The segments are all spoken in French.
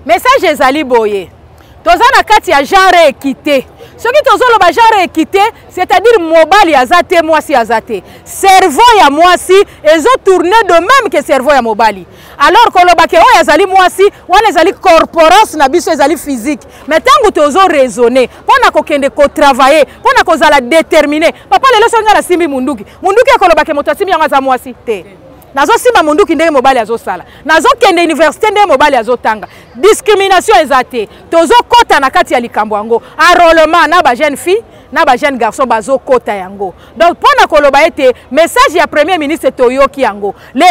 Message ezali boye. Toza na kati ya genre équité. Ce qui tozolo ba genre équité, c'est-à-dire mobali azate mwasi azate. Cerveau ya mwasi ezo tourner de même que cerveau ya mobali. Alors koloba ke oyo azali mwasi, wana ezali corporance na biso ezali physique. Mais tangu tozo raisonner, pona kokende ko travailler, pona kozala déterminer. Papa lelo songa na simbi munduki. Munduki akoloba ke moto asimbi yango za mwasi te. Nazo simba munduki ndenge mobali azo sala. Nazo kende université ndenge mobali azo tanga. Discrimination ezate. Tozo kota na kati ya likambo yango. Enrôlement na ba jeune fille, na ba jeune garçon bazo kota yango. Donc pona koloba ete message ya premier ministre Toyoki yango. Le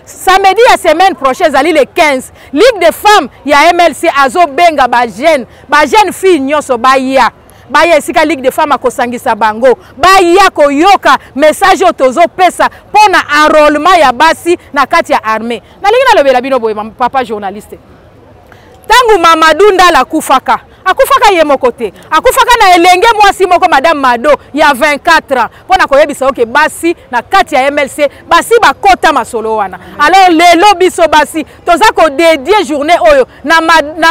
samedi ya semaine prochaine zali le 15. Ligue des femmes ya MLC azo benga ba jeune fille nyoso ba ya. Baya esika Ligue des femmes akosangisa bango baya koyoka message otozo pesa pona enrôlement ya basi na kati ya armée nalingi nalobela bino boye papa journaliste tangu Mamadou Ndala kufaka akufaka ye mokote akufaka na elenge mwasi moko madame Mado ya 24 ans pona koyebisa oke basi na kati ya MLC basi bakota masolo wana alors lelo biso basi toza ko dédier journée oyo na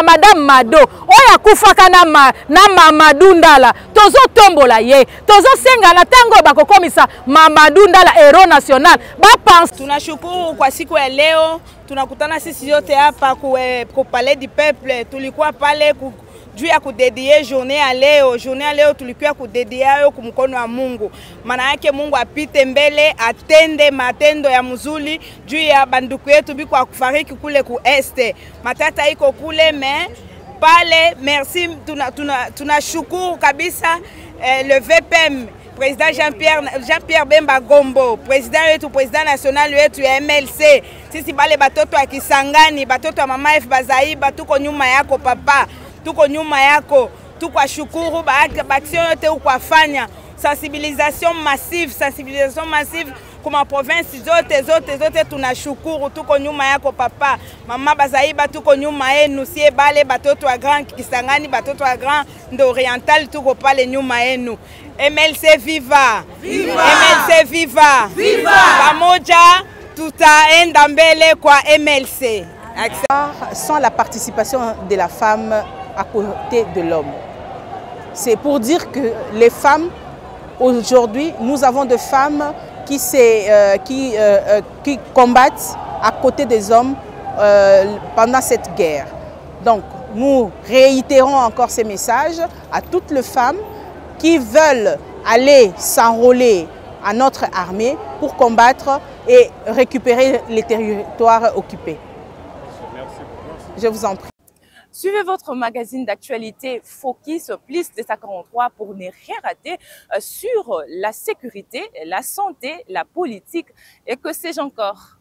madame Mado oyo akufaka na Mamadou Ndala tozo tombola ye tozo senga na tango bakokomisa Mamadou Ndala héros national ba pense. Tunashukuru kwa siku ya leo tunakutana sisi yote hapa ku Palais du Peuple tulikuwa pale juu ya kudedie journée ya leo tulikuwa kudedie hayo kumkono wa Mungu. Maana yake Mungu apite mbele atende matendo ya mzuri juu ya banduku yetu biko kufariki kule ku este. Matata iko kule mais pale merci tunashukuru kabisa le VPM président Jean-Pierre Bemba Gombo, président wetu, président national wetu ya MLC. Sisi bale batoto ya Kisangani, batoto ya mama F Bazaiba tuko nyuma yako papa. Tuko nyuma yako, tuko shukuru baaction yote ukwafanya sensibilisation massive kuma province zote tunashukuru tuko nyuma yako papa. Mama Bazaiba tuko nyuma yenu, sie bale batoto wa Grand Kisangani, batoto wa Grand Oriental tuko pale nyuma yenu. MLC viva! Viva! MLC viva! Viva! Pamoja tutaenda mbele kwa MLC. Sans la participation de la femme à côté de l'homme. C'est pour dire que les femmes, aujourd'hui, nous avons des femmes qui combattent à côté des hommes pendant cette guerre. Donc, nous réitérons encore ces messages à toutes les femmes qui veulent aller s'enrôler à notre armée pour combattre et récupérer les territoires occupés. Je vous en prie. Suivez votre magazine d'actualité Focus plus 243 pour ne rien rater sur la sécurité, la santé, la politique et que sais-je encore.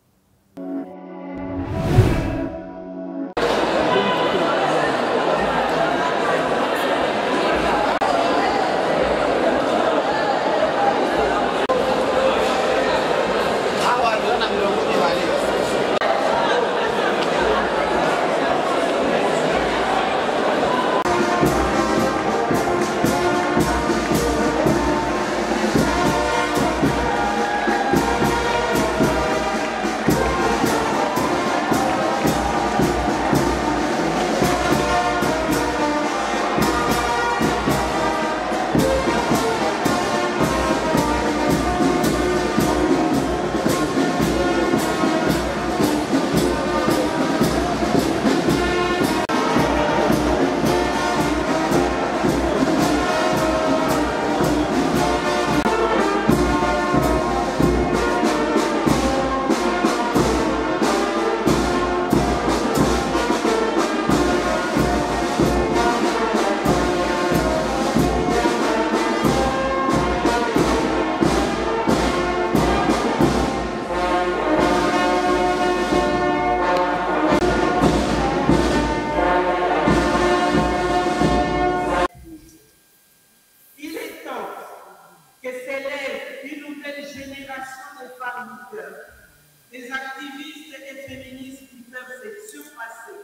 Des activistes et féministes qui peuvent se surpasser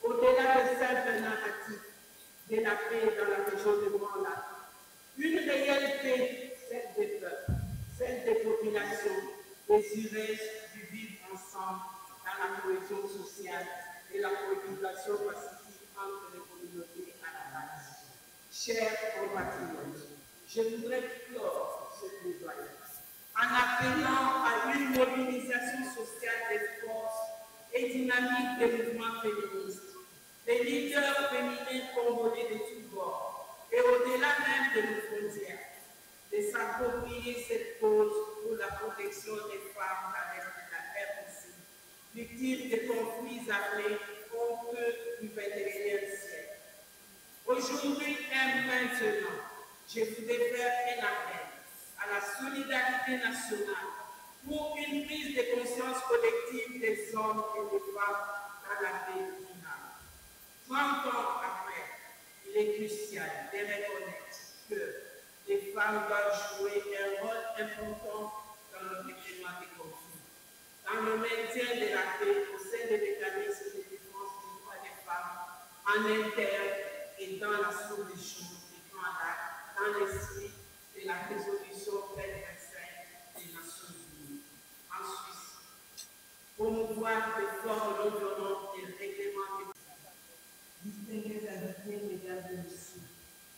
au-delà de simples narratifs de la paix dans la région de Grand Lac. Une réelle paix, celle des peuples, celle des populations désireuses du vivre ensemble dans la cohésion sociale et la cohabitation pacifique entre les communautés à la base. Chers compatriotes, je voudrais clore ce plaidoyer en appelant à une mobilisation sociale des forces et dynamique des mouvements féministes, des leaders féminins congolais de tous bords et au-delà même de nos frontières, de s'approprier cette cause pour la protection des femmes avec la RDC, victimes de conflits armés au cœur du XXIe siècle. Aujourd'hui et maintenant, je voudrais faire un appel à la solidarité nationale pour une prise de conscience collective des hommes et des femmes dans la paix durable. 30 ans après, il est crucial de reconnaître que les femmes doivent jouer un rôle important dans le règlement des conflits, dans le maintien de la paix au sein des mécanismes de défense des droits des femmes en interne et dans la solution des grands actes dans l'esprit de la résolution 2025 des Nations Unies. En Suisse, promouvoir des formes non violentes et le règlement des distingués invités, mesdames et messieurs,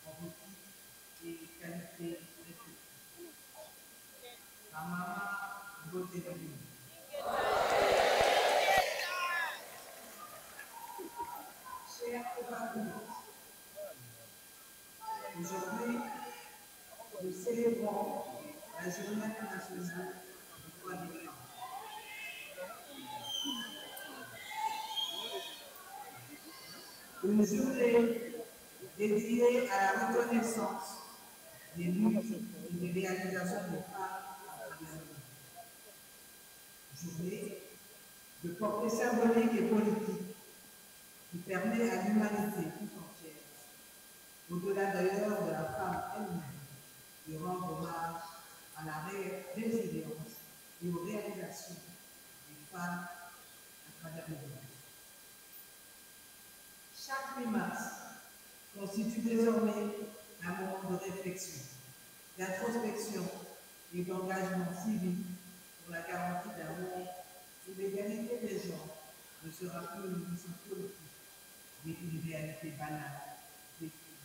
en boutique et qualité république. Ma maman, beauté de lui. Chers compatriotes, aujourd'hui, nous célébrons la journée internationale des droits des femmes. Une journée dédiée à la reconnaissance des luttes et des réalisations des femmes à travers le monde. Journée de portée symbolique et politique qui permet à l'humanité tout entière, au-delà d'ailleurs de la femme elle-même, de rendre hommage à la résilience et aux réalisations des femmes à travers le monde. Chaque 8 mars constitue désormais un moment de réflexion, d'introspection et d'engagement civique pour la garantie d'un monde où l'égalité des genres ne sera plus une mission politique, mais une réalité banale vécue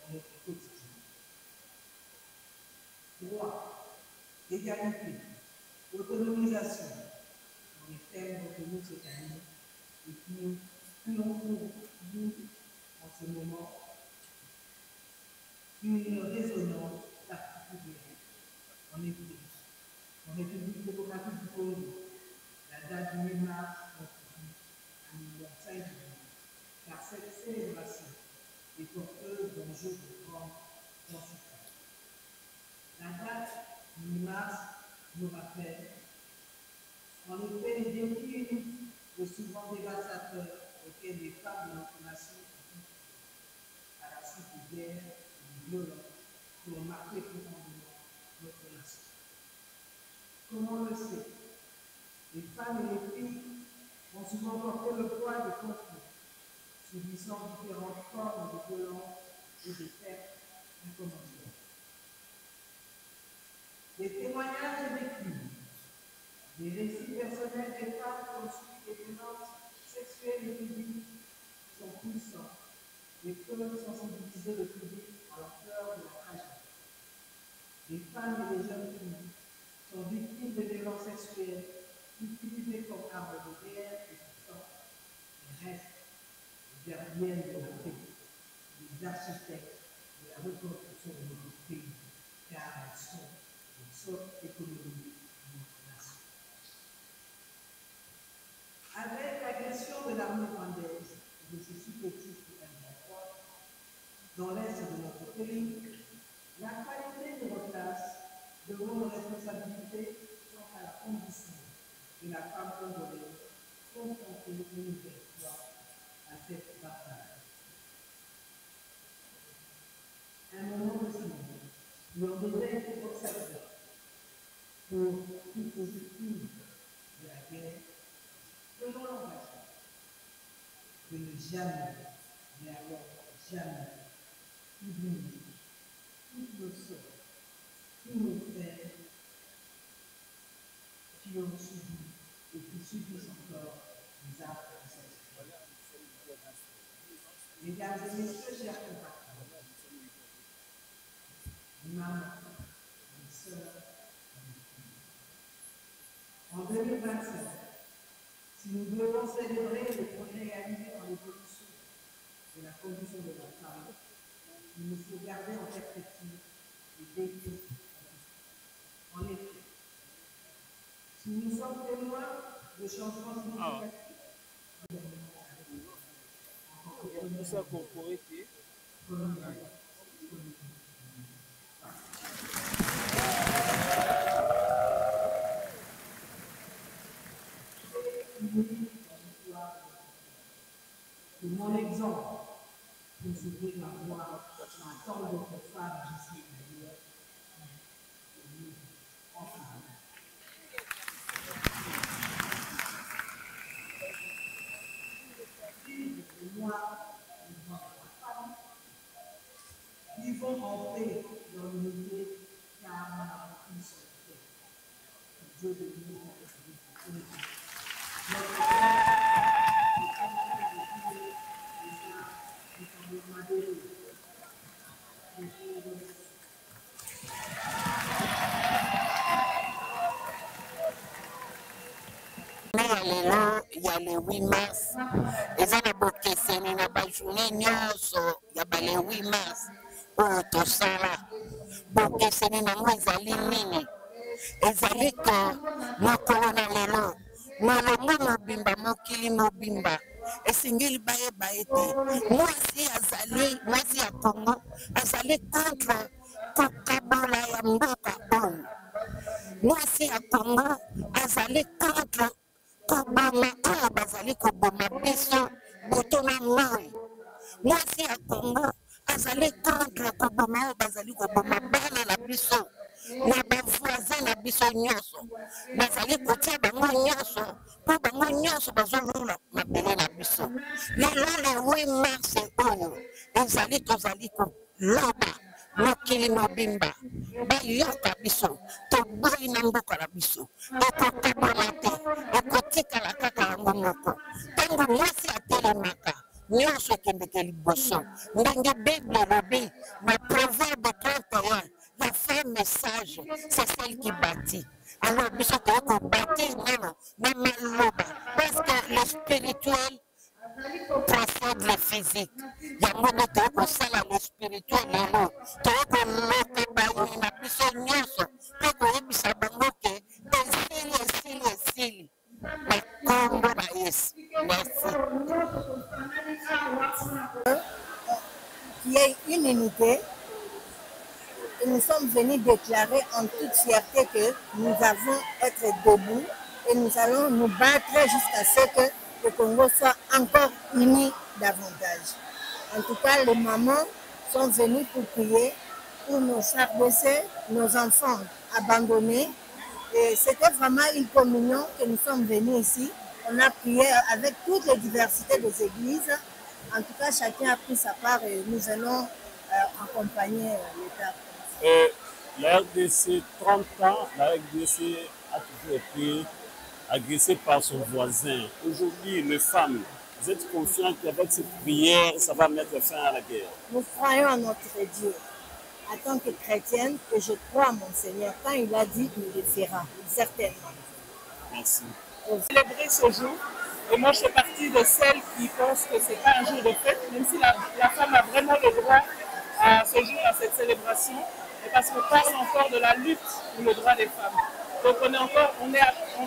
dans notre quotidien. Droit, égalité, autonomisation sont les thèmes retenus cette année et qui l'on trouve en ce moment une résonance particulière. En effet, en République démocratique du Congo, la date du 8 mars constitue un anniversaire du monde, car cette célébration est porteuse d'enjeux de grande conséquence. La date du 8 mars nous rappelle en effet les défis uniques et souvent dévastateurs auxquels les femmes de notre nation sont confrontées à la suite des guerres et des violences qui ont marqué profondément notre nation. Comme on le sait, les femmes et les filles ont souvent porté le poids des conflits, subissant différentes formes de violence et de pertes incommensables. Des témoignages vécus, des récits personnels des femmes qui ont subi des violences sexuelles et physiques sont puissants et peuvent sensibiliser le public à la peur de la tragédie. Les femmes et les jeunes filles sont victimes de violences sexuelles utilisées comme armes de guerre et pourtant elles restent les gardiennes de la paix, les architectes de la reconstruction de notre pays, car elles sont le socle économique de notre nation. Avec l'agression de l'armée rwandaise et de ses supplétifs du M23 dans l'est de notre pays, la qualité de nos classes devant nos responsabilités quant à la condition de la femme congolaise confrontée une nouvelle fois à cette bataille. Un moment de silence, où on devait être observateur pour toutes les victimes de la guerre, prenons l'engagement de ne jamais, mais alors jamais, oublier toutes nos sœurs, tous nos frères qui ont subi et qui subissent encore les actes de cette guerre. Mesdames et messieurs, chers compatriotes, maman, mes soeurs, en 2025, si nous devons célébrer les progrès réalisés dans l'évolution de la condition de la femme, il nous faut garder en perspective les défis. En effet, si nous sommes témoins de changements significatifs, que mon exemple pour s'ouvrir la voie à tant d'autres femmes ici et ailleurs, enfin. Vivons en paix dans l'unité, car nous n'avons qu'une seule paix. Que Dieu bénisse notre vie. Il y a le 8 mars, et ça n'a pas de question, il n'y a pas de journée, il y a pas le 8 mars, ou tout ça là. Pour que ce n'est pas éliminé. Ezali ka mokolo na lelo malongo mobimba mokili mobimba esengeli bayeba ete mwasi ya Congo azali contre kokabola ya mboka oyo mwasi ya Congo azali contre koboma oyo bazali koboma biso butu na moi mwasi ya Congo azali contre koboma oyo bazali koboma bana na biso na bavoisin na biso nyonso bazali kotia bango nyonso mpo bango nyonso bazolula mabele na biso lelo le 8 mars oyo ezali tozali koloba mokili mobimba bayoka biso toboyi na mboka na biso ekokabola te ekotikala kaka yango moko ntango mwasi atelemaka nyonso ekendeke liboso ndenge bible elobi na proverbe 31 la fin message, c'est celle qui bâtit. Alors, nous sommes bâtir même maloba, parce que le spirituel précède le physique. Il y a un moment où le spirituel est là. Tu as un moment où la personne n'y a pas. Tu as un moment qu'il y ait une unité. Et nous sommes venus déclarer en toute fierté que nous avons être debout et nous allons nous battre jusqu'à ce que le Congo soit encore uni davantage. En tout cas, les mamans sont venues pour prier pour nos frères blessés, nos enfants abandonnés. Et c'était vraiment une communion que nous sommes venus ici. On a prié avec toutes les diversités des églises. En tout cas, chacun a pris sa part et nous allons accompagner l'État. La RDC, 30 ans, la RDC a toujours été agressée par son voisin. Aujourd'hui, les femmes, vous êtes confiants qu'avec cette prière, ça va mettre fin à la guerre? Nous croyons en notre Dieu. En tant que chrétienne, que je crois à mon Seigneur. Quand il a dit, il le fera, certainement. Merci. Célébrer ce jour. Et moi, je fais partie de celles qui pensent que ce n'est pas un jour de fête, même si la femme a vraiment le droit à ce jour, à cette célébration. Et parce qu'on parle encore de la lutte pour le droit des femmes. Donc en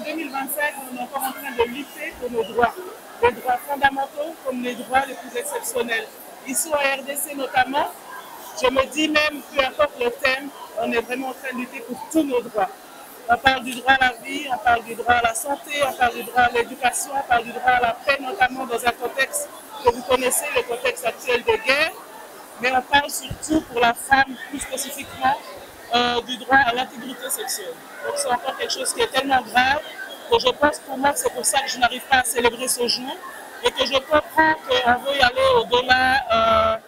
2025, on est encore en train de lutter pour nos droits. Les droits fondamentaux comme les droits les plus exceptionnels. Ici au RDC notamment, je me dis même, peu importe le thème, on est vraiment en train de lutter pour tous nos droits. On parle du droit à la vie, on parle du droit à la santé, on parle du droit à l'éducation, on parle du droit à la paix, notamment dans un contexte que vous connaissez, le contexte actuel de guerre. Mais on parle surtout pour la femme, plus spécifiquement, du droit à l'intégrité sexuelle. Donc c'est encore quelque chose qui est tellement grave que je pense pour moi c'est pour ça que je n'arrive pas à célébrer ce jour et que je comprends qu'on veut y aller au-delà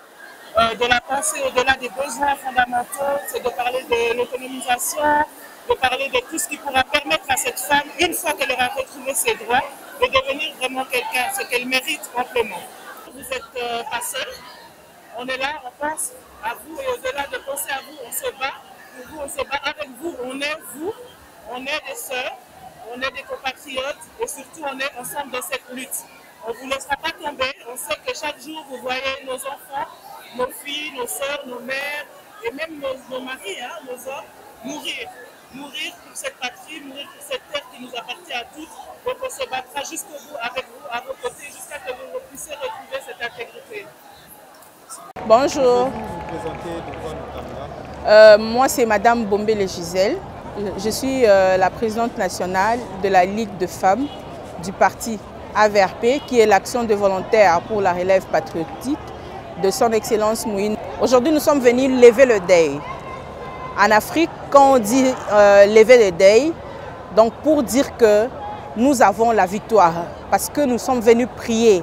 de la pensée, au-delà des besoins fondamentaux, c'est de parler de l'autonomisation, de parler de tout ce qui pourra permettre à cette femme, une fois qu'elle aura retrouvé ses droits, de devenir vraiment quelqu'un, ce qu'elle mérite amplement. vous n'êtes pas seuls. On est là, on pense à vous et au-delà de penser à vous, on se bat. Pour vous, on se bat avec vous. On est des sœurs, on est des compatriotes et surtout on est ensemble dans cette lutte. On ne vous laissera pas tomber. On sait que chaque jour, vous voyez nos enfants, nos filles, nos sœurs, nos mères et même nos maris, hein, nos hommes, mourir. Mourir pour cette patrie, mourir pour cette terre qui nous appartient à tous. Donc on se battra jusqu'au bout avec vous, à vos côtés, jusqu'à ce que vous puissiez retrouver cette intégrité. Bonjour. Moi, c'est Madame Bombele Gisèle. Je suis la présidente nationale de la Ligue de femmes du parti AVRP, qui est l'action de volontaires pour la relève patriotique de son Excellence Moïse. Aujourd'hui, nous sommes venus lever le deuil. En Afrique, quand on dit lever le deuil, donc pour dire que nous avons la victoire, parce que nous sommes venus prier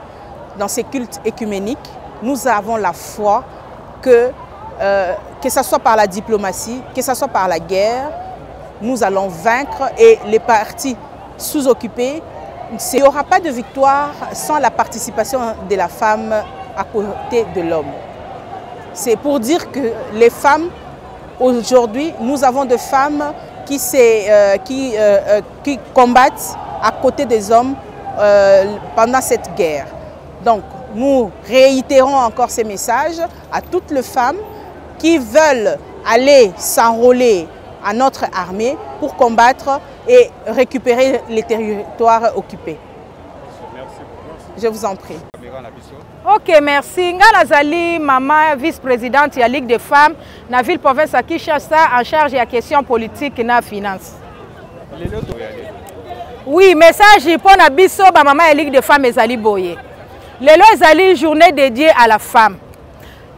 dans ces cultes écuméniques, nous avons la foi que ce soit par la diplomatie, que ce soit par la guerre, nous allons vaincre et les partis sous-occupés. Il n'y aura pas de victoire sans la participation de la femme à côté de l'homme. C'est pour dire que les femmes, aujourd'hui, nous avons des femmes qui combattent à côté des hommes pendant cette guerre. Donc, nous réitérons encore ces messages à toutes les femmes qui veulent aller s'enrôler à notre armée pour combattre et récupérer les territoires occupés. Je vous en prie. Ok, merci. Nga Nazali, maman, vice-présidente de la Ligue des femmes, dans la ville-province à Kinshasa, en charge de la question politique et de la finance. Oui, message pour la biso, maman, la Ligue des femmes, Ezali Boye. Lelo Ezali, journée dédiée à la femme.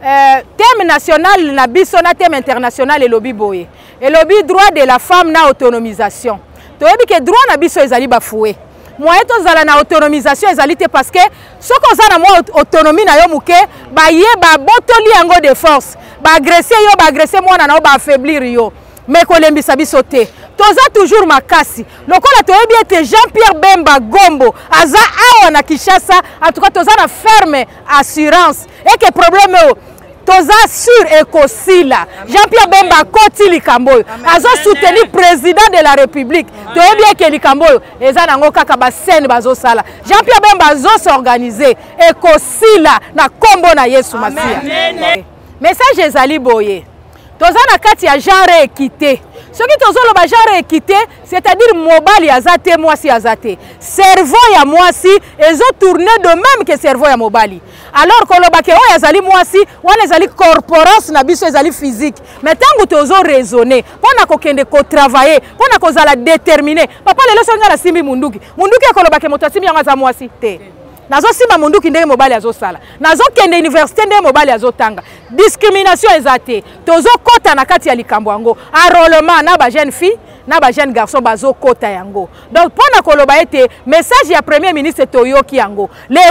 Thème national, na biso, na thème international, et lobby Boye. Et lobby droit de la femme, na autonomisation. Tu vois que droit na biso, Ezali bafoué. Moi, je suis en autonomisation parce que ce qu'on a en autonomie, ba botoli yango de force, ba agresser yo, ba agresser moi na ba affaiblir yo. Mais ko lembi sabi sauter. Toza toujours makasi. Lokola to yebi ete Jean-Pierre Bemba Gombo aza awa na Kinshasa, en tout cas toza na ferme assurance et que problème toza sur ekosila. Jean-Pierre Bemba koti likamboyo. Azo soutenir président de la République. Toye bien que likamboyo eza nango kaka ba scène bazo sala. Jean-Pierre Bemba azo s'organiser ekosila na kombo na Yesu Masia. Message ezali boye. Toza na kati ya genre équité. Ce qui tozolo ba genre équité, c'est-à-dire mobile yazate mwasi yazate. Cerveau ya mwasi ezo tourner de même que cerveau ya mobile. Alors que lobake o yazali mwasi, wana ezali corporance na biso ezali physique. Mais tangu tozo raisonner, pona ko kende ko travailler, pona ko zala déterminer. Papa lelo songa la simbi munduki. Munduki ko lobake moto simbi yanga za mwasi te. Nazo simba munduki ndenge mobile azo sala. Nazo kende université ndenge mobile azo tanga. Discrimination ezate. Tozo kota na kati ya likambo yango. Enrôlement na ba jeune fille, na ba jeune garçon bazo kota yango. Donc pona koloba ete message ya premier ministre Toyoki yango. Le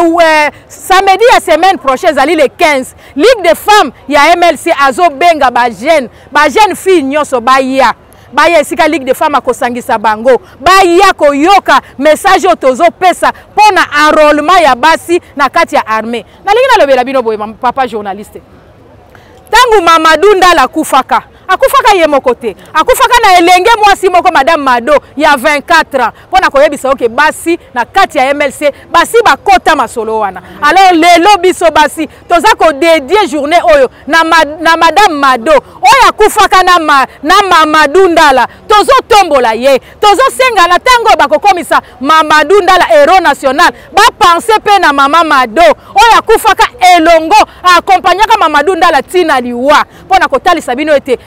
samedi ya semaine prochaine zali le 15. Ligue des femmes ya MLC azo benga ba jeune fille nyoso ba ya. Baya esika Ligue des femmes akosangisa bango. Baya koyoka message otozo pesa pona enrôlement ya basi na kati ya armée. Na lingi na lobela bino boye papa journaliste. Tangu Mamadou Ndala kufaka. Akufaka ye mokote. Akufaka na elenge mwasi moko madame Mado ya 24 ans. Pona koyebisa oke basi na kati ya MLC basi bakota masolo wana. Alors lelo biso basi toza ko dédier journée oyo na madame Mado. Oya akufaka na Mamadou Ndala. Tozo tombola ye. Tozo senga na tango bakokomisa Mamadou Ndala héros national. Ba penser pe na mama Mado. Oya akufaka elongo accompagnaka Mamadou Ndala tina liwa. Pona kotalisa bino ete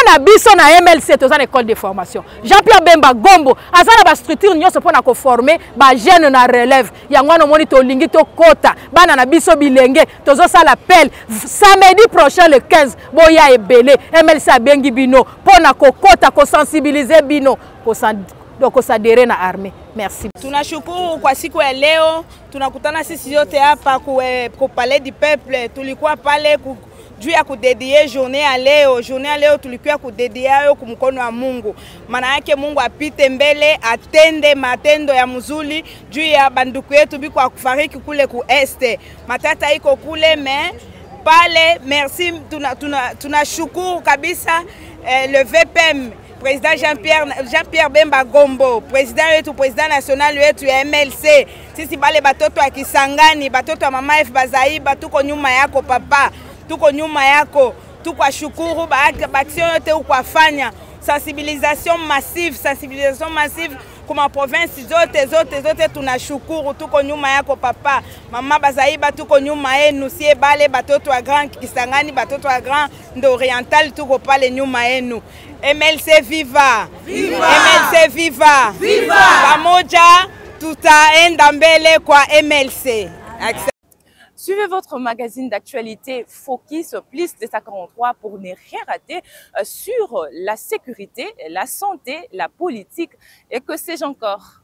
na biso na MLC toza na école de formation. Jean-Pierre Bemba Gombo azana ba structure nyonso pona ko former ba jeune na relève. Yango no moni to lingi to kota. Bana na biso bilenge tozo sala appel samedi prochain le 15 boya ebele MLC abengi bino pona ko kota ko sensibiliser bino ko sadere na armée. Merci. Tunashukuru kwa siku ya leo tunakutana sisi yote hapa ku Palais du Peuple. Tulikuwa pale juu ya kudedie journée ya leo. Journée ya leo tulikuwa kudedia yo kumkono wa Mungu. Maana yake Mungu apite mbele, atende matendo ya mzuri juu ya banduku yetu biko akufariki kule ku este. Matata iko kule me pale, merci, tunashukuru kabisa le VPM, président Jean-Pierre Bemba Gombo, président wetu, président national wetu ya MLC. Sisi bale batoto ya Kisangani, batoto ya Mama F Bazaiba, tuko nyuma yako papa, tuko nyuma yako, tuko shukuru ba action yote ukwafanya, sensibilisation massive kuma province zote tunashukuru, tuko nyuma yako papa. Mama Bazaiba tuko nyuma yenu, sie bale batoto wa Grand Kisangani, batoto wa Grand Oriental, tuko pale nyuma yenu. MLC viva! Viva! MLC viva! Viva! Pamoja tutaenda mbele kwa MLC. Suivez votre magazine d'actualité Focus plus 243 pour ne rien rater sur la sécurité, la santé, la politique et que sais-je encore.